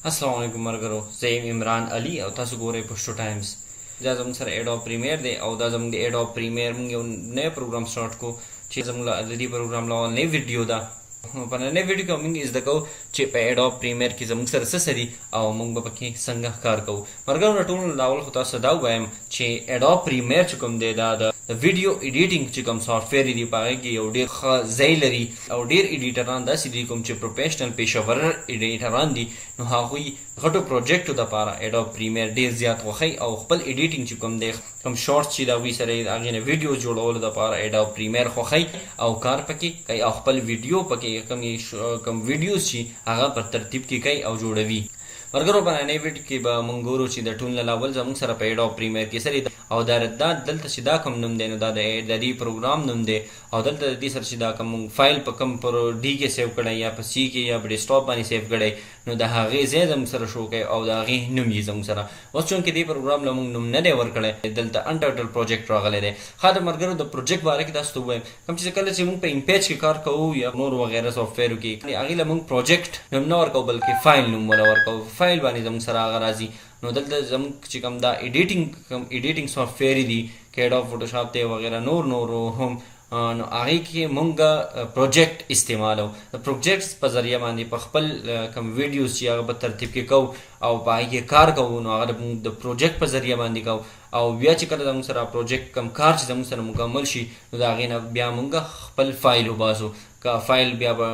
السلام علیکم مرګرو، زه یم عمران علي او تاسو ګورئ پښتو ټایمز. دا زموږ سره ایډوب پریمیر دی او دا زموږ د ایډوب پریمیر موږ یو نوی پروګرام سٹارټ کو چې زموږ د دې پروګرام له نوی ویډیو ده. په نوی ویډیو کې موږ زده کوو چې په ایډوب پریمیر کې زموږ سره څه سري او موږ به پکې څنګه کار کوو. مرګرو ټول لاول خو تاسو دا وایم چې ایډوب پریمیر چې کوم دی دا د ویډیو ایډیټینګ چې کوم سافټویر دی په هغې کې یو ډېر ښه ځای لري او ډېر ایډیټران داسې دي کوم چې پروفیشنل پیشهور ایډیټران دي، نو هغوی غټو پروجیکټو دپاره ایډوب پریمیر ډېر زیات خوښوي او خپل ایډیټینګ چې کوم دی کوم شارټس چې د هغوی سره یې د هغې نه ویډیو جوړولو دپاره ایډوب پریمیر خوښوي او کار پکې کوي او خپل ویډیو پکې کوم ویډیوز چې هغه پر ترتیب کې کوي او جوړوي. مرګرو په نننۍ ویډیو کې به موږ ګورو چې د ټول نه اول زموږ سره په ایډوب پریمیر کې سري او دا دلته چې دا کوم نوم دی نو دا د دې پروګرام نوم دی او دلته د دې سره چې دا کوم فایل په کوم پر ډي کې سیو کړی یا په سی کې یا په ډیسکټاپ باندې سیو کړی نو د هغې ځای زموږ سره شو کوي او د هغې نوم یې زموږ سره. اوس چونکې دې پروګرام له موږ نوم نه دی ورکړی، دلته انټایټل پروجیکټ راغلی دی. ښه د ملګرو د پروجیکټ باره کې تاسو ته ووایم کوم چې کله چې موږ په ام پیج کې کار کوو یا نور وغیره سافټویرو کې هغې له موږ پروجیکټ نوم نه ورکوو بلکې فایل نوم وله ورکوو. فایل باندې زموږ سره هغه راځي. نو دلته زموږ چې کوم دا ایډیټینګ سافټویر دي که ایډوب فوټوشاپ دی وغیره نور هم نو هغې کې مونږ پروجیکټ استعمالو. د پروجیکټس په ذریعه باندې په خپل کوم ویډیوز چې هغه به ترتیب کې کوو او په هغې کې کار کوو نو هغه د پروجیکټ په ذریعه باندې کوو او بیا چې کله زموږ سره پروجیکټ کوم کار چې زموږ سره مکمل شي نو د هغې نه بیا مونږ خپل فایل وباسو. که فایل بیا به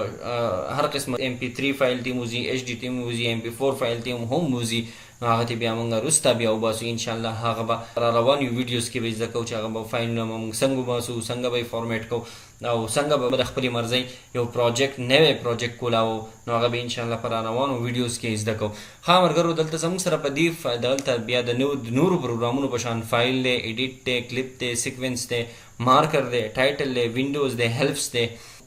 هر قسمه MP3 فایل تی موزي HD تی موزي MP4 فایل تی هم موزي نو هغه ته بیا مونږ وروسته بیا وباسو. انشاءالله هغه به را روان یو ویډیوز کې به زده کوو چې هغه به فایلونه مونږ څنګه وباسو، څنګه به یې فارمیټ کوو او څنګه به د خپلې مرضۍ یو پروجیکټ نوی پروجیکټ کولاو نو هغه به انشاءالله په را روانو ویډیوز کې زده کوو. ښه ملګرو دلته زموږ سره په دې دلته بیا د نورو پروګرامونو په شان فایل دی، ایډیټ دی، کلیپ دی، سیکوینس دی، مارکر دی، ټایټل دی، وینډوز دی، هیلپس دی،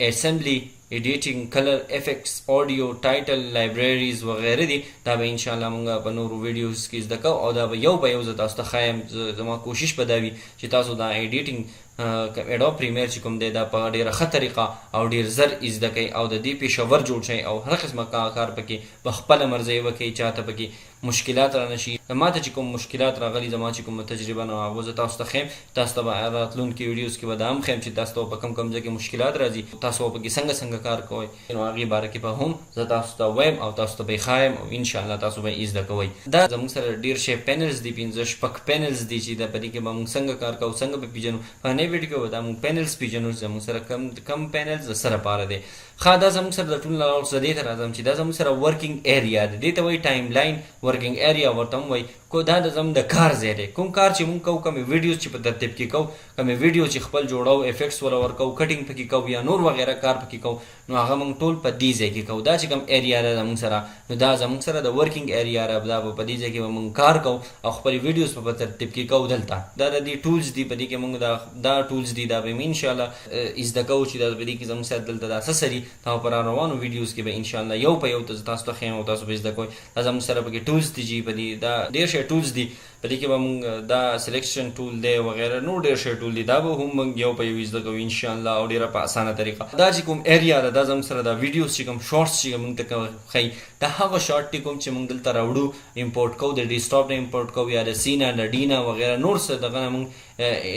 اسمبلی، ایډیټینګ، کلر افیکټس، آډیو، ټایټل، لایبرریز وغیره دي. دا به انشاءالله مونږ په نورو ویډیوز کې زده کوو او دا به یو په یو زه تاسو ته ښایم. زما کوشش به دا وي چې تاسو دا ایډیټینګ ایډوب پریمیر چې کوم دی دا په ډېره ښه طریقه او ډېر زر زده کوئ او د دې پیشهور جوړ شئ او هر قسمه کار پکې په خپله مرضۍ وکړئ، چاته پکې مشکلات را نشي. ما ته چې کوم مشکلات راغلي زما چې کومه تجربه نه هغه زه تاسو ته ښیم. تاسو ته به راتلونکي ویډیوز کې به دا هم ښیم چې تاسو ته په کوم ځای کې مشکلات راځي تاسو به پکې څنګه کار کوئ نو هغې باره کې به هم زه تاسو ته وایم او تاسو ته به یې ښایم او انشاءالله تاسو به یې زده کوئ. دا زموږ سره ډېر شی پینلز دي، 15-16 پینلز دي چې په دې کې به موږ څنګه کار کوو، څنګه به پیژنو. په نوې ویډیو کې به دا موږ پینلز پیژنو زموږ سره کم پینلز د سره پاره دی. ښه دا زموږ سره د ټول نه راوړو زه دې ته راځم چې دا زموږ سره ورکینګ ایریا دی. دې ته وایي ټایم لاین ورکینګ ایریا ورته هم وایي. دا د زموږ د کار ځای دی. کوم کار چې موږ کوو، کومې ویډیوز چې په ترتیب کې کوو، کومې ویډیو چې خپل جوړو، افیکټس وله ورکوو، کټینګ پکې کوو یا نور وغیره کار پکې کوو نو هغه موږ ټول په دې ځای کې کوو. دا چې کوم ایریا ده زموږ سره نو دا زموږ سره د ورکینګ ایریا ده. دا به په دې ځای کې به موږ کار کوو او خپل ویډیوز په ترتیب کې کوو. دلته دا د دې ټولز دي، په دې کې موږ دا ټولز دي دا به مې انشاءالله زده کوو چې دا په دې کې زموږ سره دلته دا څه سري دا په را روانو ویډیوز کې به انشاءالله یو په یو تاسو ته ښیم او تاسو به زده کوئ. دا زموږ سره پکې ټولز دي چې په دې دا ډېر شی ټولز دي. په دې کې به موږ دا سلیکشن ټول دی وغیره نور ډېر شی ټول دي. دا به هم موږ یو په یو زده کوو انشاءالله او ډېره په اسانه طریقه. دا چې کوم ایریا ده دا زموږ سره دا ویډیوز چې کوم شارټس چې موږ ته ښیي دا هغه شارټ دی کوم چې موږ دلته راوړو، امپورټ کوو، د ډیسکټاپ نه امپورټ کوو یا د سی نه د ډي نه وغیره نور څه دغه نه موږ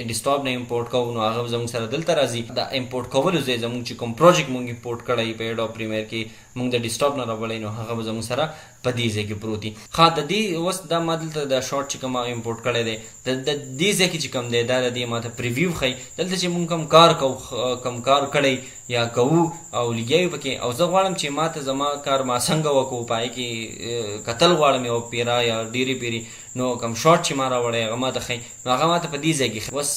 ډیسکټاپ نه امپورټ کوو نو هغه زموږ سره دلته راځي. دا امپورټ کولو ځای زموږ چې کوم پروجیکټ موږ امپورټ کړی په ایډوب پریمیر کې موږ د ډیسکټاپ نه راوړی نو هغه به زموږ سره په دې ځای کې پروت دي. ښه د دې اوس دا ما دلته دا شارټ چې کوم امپورټ کړی دی د دې ځای کې چې کوم دی دا د دې ما ته پریویو ښیي. دلته چې موږ کوم کار کوو، کوم کار کړی یا کوو او لګیا یو پکې او زه غواړم چې ما ته زما کار ما څنګه وکړو په هغې کې کتل غواړم یو پیره یا ډېرې پیرې نو کوم شارټ چې ما راوړی هغه ما ته ښیي نو هغه ما ته په دې ځای کې ښیي. اوس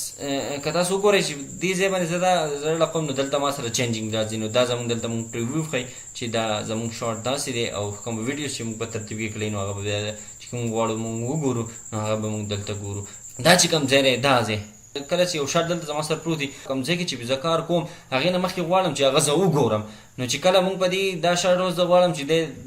که تاسو وګورئ چې دې ځای باندې زه دا زړه کوم نو دلته ما سره چینجینګ راځي نو دا زموږ دلته موږ پریویو ښیي چې دا زموږ شارټ داسې دی او کوم ویډیوز چې موږ په ترتیب کې کړی نو هغه به بیا چې کوم غواړو موږ وګورو نو هغه به موږ دلته ګورو. دا چې کوم ځای دی دا ځای کله چې یو شرط دلته زما سره پروت دی کوم ځای کې چې زه کار کوم هغې نه مخکې غواړم چې هغه زه وګورم نو چې کله مونږ په دې دا شرط اوس زه غواړم چې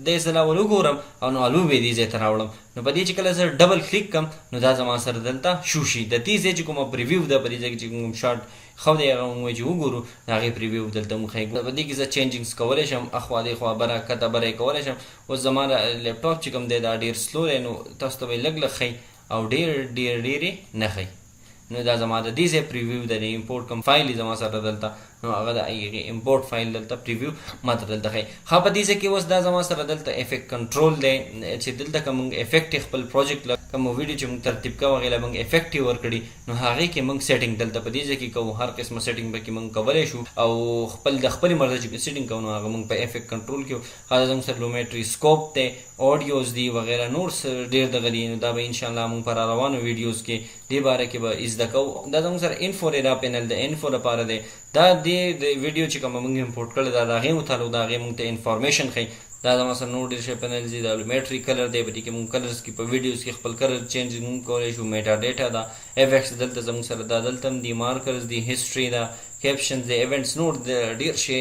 دې زه لاول وګورم او نو الو به دې ځای ته راوړم نو په دې چې کله زه ډبل کلیک کړم نو دا زما سره دلته شو شي د دې ځای چې کومه پریویو ده په دې ځای کې چې کوم شرط خو دی هغه مونږ چې وګورو د هغې پریویو دلته مونږ ښایي په دې کې زه چینجنګز کولی شم اخوا دېخوا بره کته بره یې کولی شم اوس زما لیپټاپ چې کوم دی دا ډېر سلو دی نو تاسو ته به یې لږ لږ ښایي او ډېرې نه ښایي نو دا زما د دې ځای پریویو د امپورټ کوم فایل زما سره دلته نو هغه د امپورټ فایل دلته پریویو ماته دلته ښایي ښه په دې ځای کې اوس دا زما سره دلته افیکټ کنټرول دی چې دلته که موږ افیکټ خپل پروجیکټ کوم ویډیو چې موږ ترتیب کوو هغې له موږ افیکټ یې ورکړي نو هغې کې موږ سیټینګ دلته په دې ځای کې کوو هر قسمه سیټینګ پکې موږ کولی شو او خپل د خپلې مرضۍ چې سیټینګ کوو نو هغه موږ په افیکټ کنټرول کې هغه زموږ سره لومیټري سکوپ دی اډیوز دي وغیره نور ډېر دغه دي نو دا به انشاءالله موږ په روانو ویډیوز کې دې باره کې به زده کوو دا زموږ سره انفو دی دا پینل د انفو لپاره دی دا د ویډیو چې کومه موږ امپورټ کړې ده د هغې متعلق د هغې موږ ته انفارمیشن ښایي دا زما سره نور ډېر شی پینلز دي دا لومیټري کلر دی په دې کې موږ کلرز کې په ویډیوز کې خپل کلر چینج موږ کولی شو میټا ډیټا ده افیکټس دلته زموږ سره دا دلته هم دي مارکرز دي هسټري ده کیپشنز دی ایونټس نور ډېر شی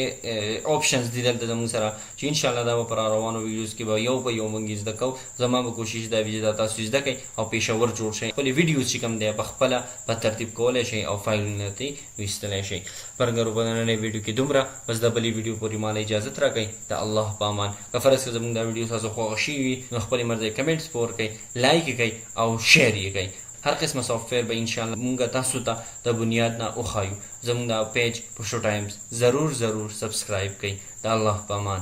آپشنز دي دلته زموږ سره چې انشاءالله دا به په روانو ویډیوز کې به یو په یو موږ زده کوو زما به کوشش دا وي چې دا تاسو زده کړئ او پیشور جوړ شئ خپلې ویډیوز چې کوم دی په خپله په ترتیب کولی شئ او فایلونه ترې ویستلی شئ برګرو په نننۍ ویډیو کې دومره بس د بلې ویډیو پورې ماله اجازت راکئ د الله په امان که فرض که زموږ دا ویډیو تاسو خوښه شوي وي نو خپلې مرضۍ کمنټس پور کړئ لایک یې کړئ او شیر یې کړئ هر قسمه سافټویر به انشاءالله مونږ تاسو ته د بنیاد نه وښایو زموږ دا پیج پښتو ټایمز ضرور سبسکرایب کړئ د الله په امان